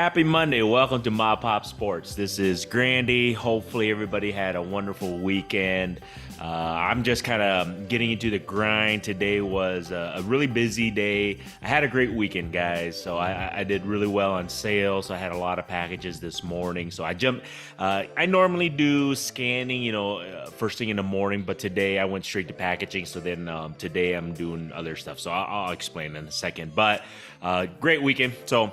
Happy Monday. Welcome to MAPOP Sports. This is Grandy. Hopefully everybody had a wonderful weekend. I'm just kind of getting into the grind. Today was a really busy day. I had a great weekend, guys. So I did really well on sales. So I had a lot of packages this morning. So I jumped. I normally do scanning, first thing in the morning. But today I went straight to packaging. So then today I'm doing other stuff. So I'll explain in a second. But great weekend. So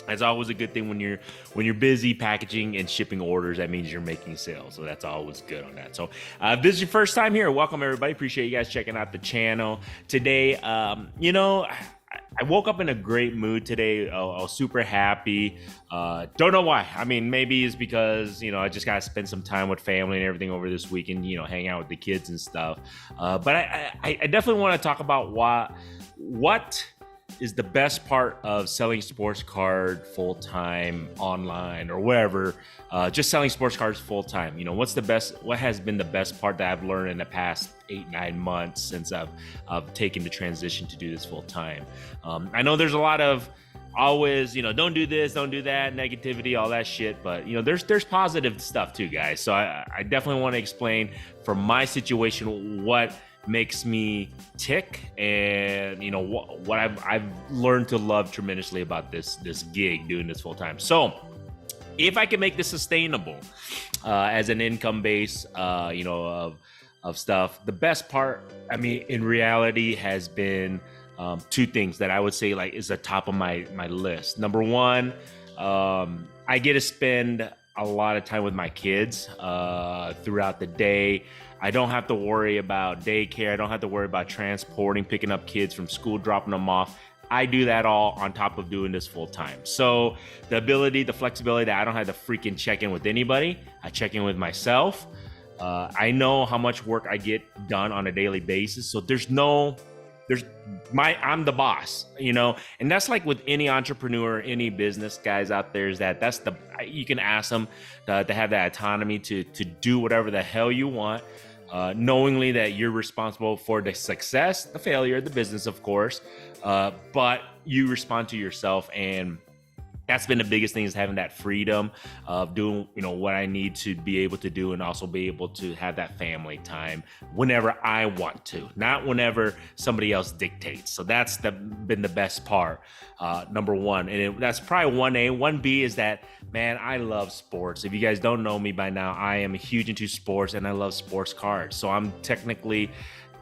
it's always a good thing when you're busy packaging and shipping orders. That means you're making sales, so that's always good on that. So if this is your first time here, welcome everybody. Appreciate you guys checking out the channel today. I woke up in a great mood today. I was super happy. Don't know why. I mean, maybe it's because I just gotta spend some time with family and everything over this weekend. Hang out with the kids and stuff. But I definitely want to talk about what is the best part of selling sports card full-time online or wherever, just selling sports cards full-time. What has been the best part that I've learned in the past 8-9 months since I've taken the transition to do this full-time. I know there's a lot of always, don't do this, don't do that, negativity, all that shit. But, there's positive stuff too, guys. So I definitely want to explain from my situation what makes me tick and what I've learned to love tremendously about this gig, doing this full time. So if I can make this sustainable as an income base of stuff, the best part, in reality, has been two things that I would say is the top of my list. Number one, I get to spend a lot of time with my kids throughout the day. I don't have to worry about daycare. I don't have to worry about transporting, picking up kids from school, dropping them off. I do that all on top of doing this full time. So the flexibility that I don't have to freaking check in with anybody. I check in with myself. I know how much work I get done on a daily basis. So I'm the boss, and that's like with any entrepreneur, any business guys out there, you can ask them to have that autonomy to do whatever the hell you want, knowingly that you're responsible for the success, the failure, the business, of course, but you respond to yourself. And that's been the biggest thing, is having that freedom of doing, what I need to be able to do, and also be able to have that family time whenever I want to, not whenever somebody else dictates. So that's been the best part, number one. And that's probably 1A. 1B is that, man, I love sports. If you guys don't know me by now, I am huge into sports and I love sports cards. So I'm technically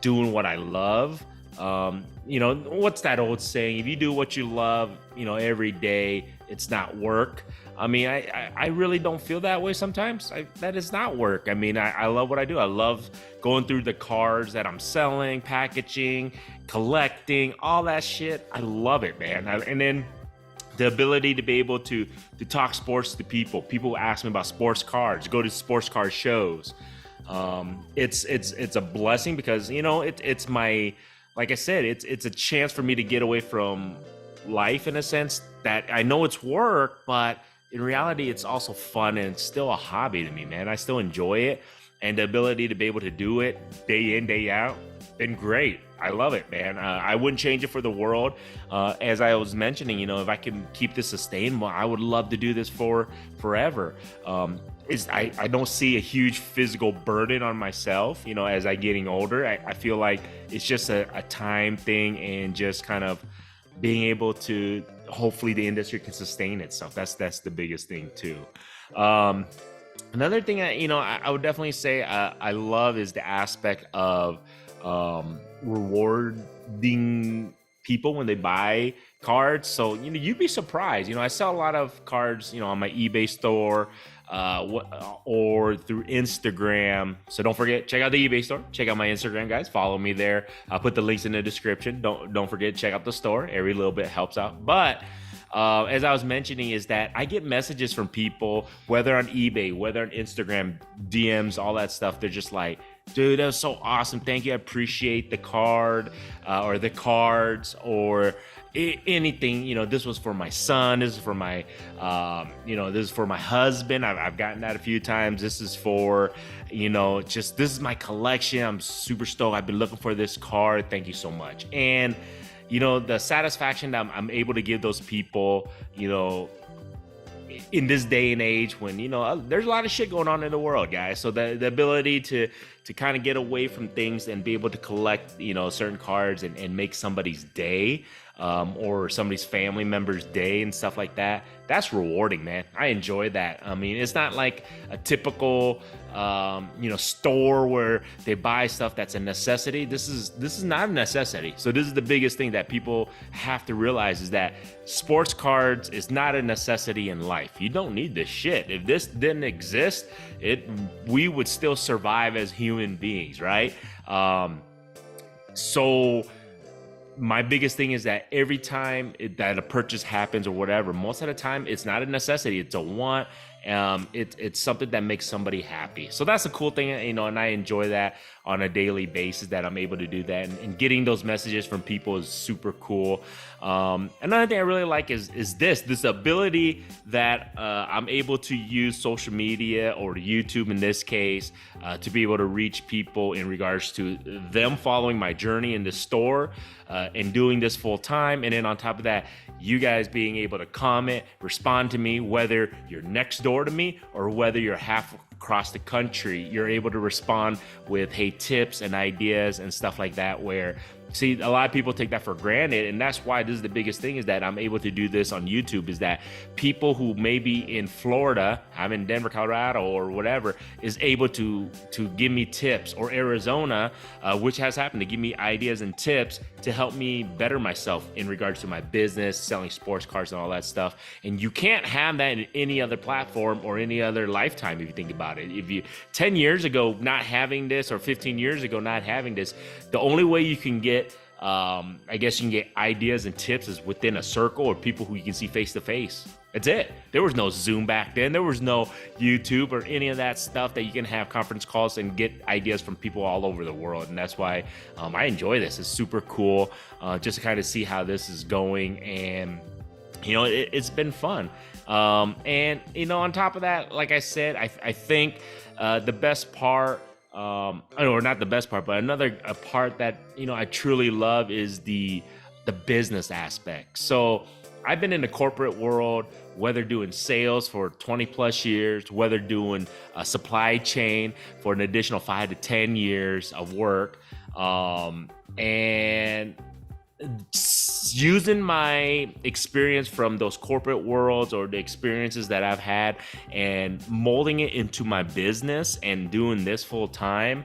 doing what I love. What's that old saying? If you do what you love, every day, it's not work. I really don't feel that way sometimes. That is not work. I love what I do. I love going through the cards that I'm selling, packaging, collecting, all that shit. I love it, man. And then the ability to be able to talk sports to people. People ask me about sports cards, go to sports card shows. It's a blessing because, it's my, like I said, it's a chance for me to get away from life, in a sense that I know it's work, but in reality, it's also fun and it's still a hobby to me, man. I still enjoy it, and the ability to be able to do it day in, day out, been great. I love it, man. I wouldn't change it for the world. As I was mentioning, if I can keep this sustainable, I would love to do this for forever. I don't see a huge physical burden on myself, as I getting older. I feel like it's just a time thing, and just kind of being able to, hopefully the industry can sustain itself. That's the biggest thing too. Another thing I would definitely say I love is the aspect of rewarding people when they buy cards. So you'd be surprised. I sell a lot of cards on my eBay store or through Instagram. So don't forget, check out the eBay store, check out my Instagram, guys, follow me there. I'll put the links in the description. Don't forget, check out the store. Every little bit helps out. But as I was mentioning, is that I get messages from people, whether on eBay, whether on Instagram, DMs, all that stuff. They're just like, dude, that was so awesome. Thank you. I appreciate the card or the cards or anything. This was for my son. This is for my, this is for my husband. I've gotten that a few times. This is for, this is my collection. I'm super stoked. I've been looking for this card. Thank you so much. And the satisfaction that I'm able to give those people, in this day and age when, there's a lot of shit going on in the world, guys. So the ability to kind of get away from things and be able to collect, certain cards and make somebody's day, or somebody's family member's day and stuff like that, that's rewarding, man. I enjoy that. I mean, it's not like a typical, store where they buy stuff that's a necessity. This is not a necessity. So this is the biggest thing that people have to realize, is that sports cards is not a necessity in life. You don't need this shit. If this didn't exist, we would still survive as human beings, right? So my biggest thing is that every time that a purchase happens or whatever, most of the time it's not a necessity, it's a want. It's something that makes somebody happy. So that's a cool thing, and I enjoy that on a daily basis, that I'm able to do that, and getting those messages from people is super cool. Another thing I really like is this ability that I'm able to use social media, or YouTube in this case, to be able to reach people in regards to them following my journey in the store, and doing this full time. And then on top of that, you guys being able to comment, respond to me, whether you're next door to me or whether you're half across the country, you're able to respond with, hey, tips and ideas and stuff like that, where, see, a lot of people take that for granted, and that's why this is the biggest thing, is that I'm able to do this on YouTube, is that people who may be in Florida, I'm in Denver, Colorado, or whatever, is able to give me tips, or Arizona, which has happened, to give me ideas and tips to help me better myself in regards to my business, selling sports cards and all that stuff. And you can't have that in any other platform or any other lifetime, if you think about it. If you 10 years ago not having this, or 15 years ago not having this, the only way you can get I guess you can get ideas and tips is within a circle, or people who you can see face to face. That's it. There was no Zoom back then. There was no YouTube or any of that stuff that you can have conference calls and get ideas from people all over the world. And that's why I enjoy this. It's super cool, just to kind of see how this is going. And, it's been fun. And, on top of that, like I said, I think the best part, or not the best part, but another part that, I truly love is the business aspect. So I've been in the corporate world, whether doing sales for 20 plus years, whether doing a supply chain for an additional 5 to 10 years of work, and using my experience from those corporate worlds, or the experiences that I've had, and molding it into my business and doing this full time,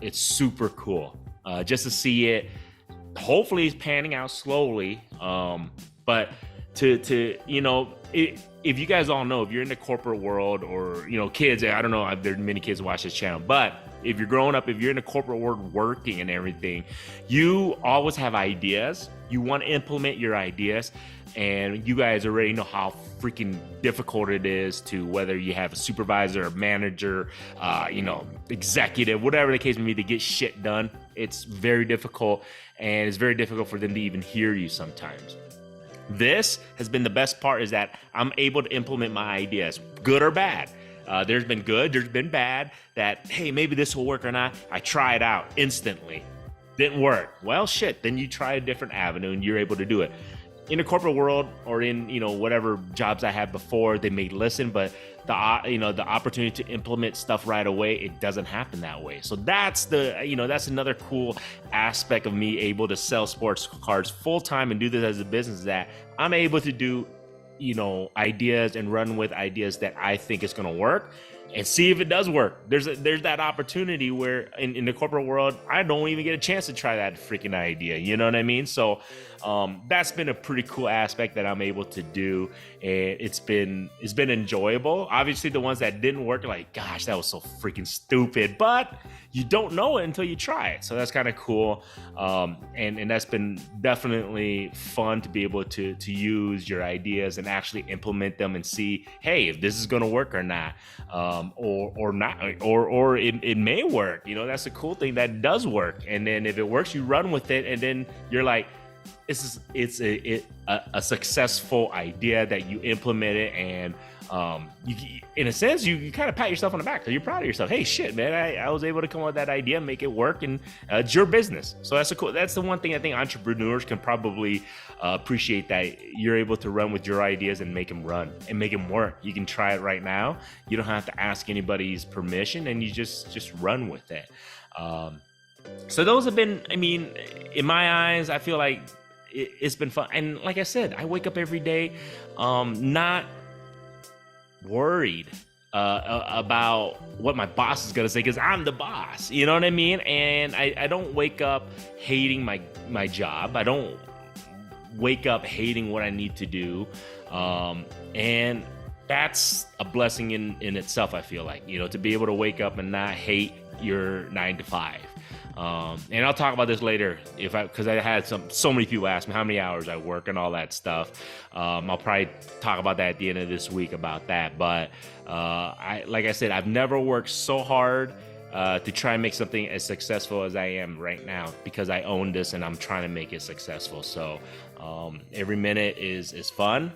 it's super cool. Just to see it, hopefully it's panning out slowly. But if you guys all know, if you're in the corporate world, or, kids, I don't know if there are many kids who watch this channel, but if you're growing up, if you're in the corporate world working and everything, you always have ideas. You want to implement your ideas, and you guys already know how freaking difficult it is to, whether you have a supervisor, a manager, executive, whatever the case may be, to get shit done. It's very difficult, and it's very difficult for them to even hear you sometimes. This has been the best part, is that I'm able to implement my ideas, good or bad. There's been good, there's been bad, that, hey, maybe this will work or not. I try it out instantly. Didn't work. Well, shit, then you try a different avenue and you're able to do it. In the corporate world, or in, whatever jobs I had before, they may listen, but the opportunity to implement stuff right away, it doesn't happen that way. So that's that's another cool aspect of me able to sell sports cards full time and do this as a business, that I'm able to do, ideas and run with ideas that I think is going to work, and see if it does work. There's that opportunity where in the corporate world, I don't even get a chance to try that freaking idea. You know what I mean? So that's been a pretty cool aspect that I'm able to do, and it's been enjoyable. Obviously, the ones that didn't work, like, gosh, that was so freaking stupid, but you don't know it until you try it. So that's kind of cool, and that's been definitely fun to be able to use your ideas and actually implement them and see, hey, if this is going to work or not. Or not, or it may work. That's a cool thing, that does work. And then if it works, you run with it, and then you're like, it's a successful idea that you implemented, and you, in a sense, you kind of pat yourself on the back because you're proud of yourself. Hey, shit, man, I was able to come up with that idea, make it work, and it's your business. So that's the one thing I think entrepreneurs can probably appreciate, that you're able to run with your ideas and make them run and make them work. You can try it right now. You don't have to ask anybody's permission, and you just run with it. So those have been, I mean, in my eyes, I feel like it's been fun. And like I said, I wake up every day not worried about what my boss is gonna say, because I'm the boss, you know what I mean? And I don't wake up hating my job. I don't wake up hating what I need to do, and that's a blessing in itself. I feel like, you know, to be able to wake up and not hate your 9 to 5. And I'll talk about this later because I had so many people ask me how many hours I work and all that stuff. I'll probably talk about that at the end of this week about that. But like I said, I've never worked so hard to try and make something as successful as I am right now, because I own this and I'm trying to make it successful. So every minute is fun,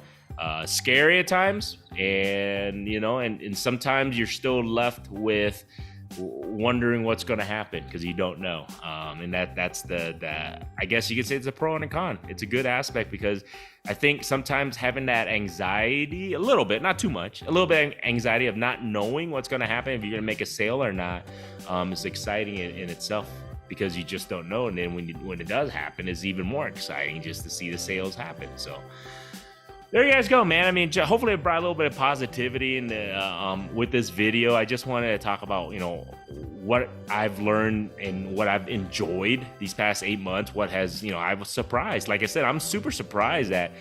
scary at times, and you know, and sometimes you're still left with wondering what's going to happen because you don't know, and that's the I guess you could say it's a pro and a con. It's a good aspect because I think sometimes having that anxiety, a little bit, not too much, a little bit of anxiety of not knowing what's going to happen, if you're going to make a sale or not, is exciting in itself, because you just don't know. And then when it does happen, it's even more exciting just to see the sales happen. So there you guys go, man. I mean, hopefully it brought a little bit of positivity with this video. I just wanted to talk about, you know, what I've learned and what I've enjoyed these past 8 months. What has, you know, I was surprised. Like I said, I'm super surprised that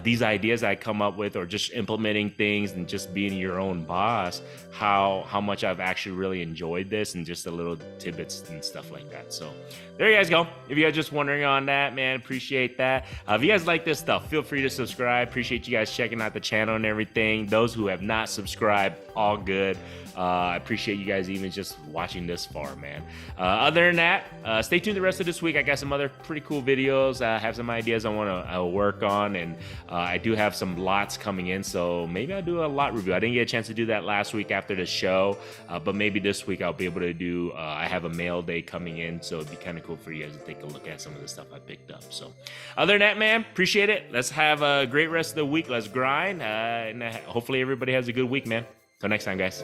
these ideas I come up with, or just implementing things and just being your own boss, how much I've actually really enjoyed this, and just the little tidbits and stuff like that. So there you guys go. If you guys just wondering on that, man, appreciate that. If you guys like this stuff, feel free to subscribe. Appreciate you guys checking out the channel and everything. Those who have not subscribed, all good. I appreciate you guys even just watching this far, man. Other than that, stay tuned the rest of this week. I got some other pretty cool videos. I have some ideas I want to work on, and I do have some lots coming in, so maybe I'll do a lot review. I didn't get a chance to do that last week after the show, but maybe this week I'll be able to do, I have a mail day coming in, so it'd be kind of cool for you guys to take a look at some of the stuff I picked up. So other than that, man, appreciate it. Let's have a great rest of the week. Let's grind, and hopefully everybody has a good week, man. Till next time, guys.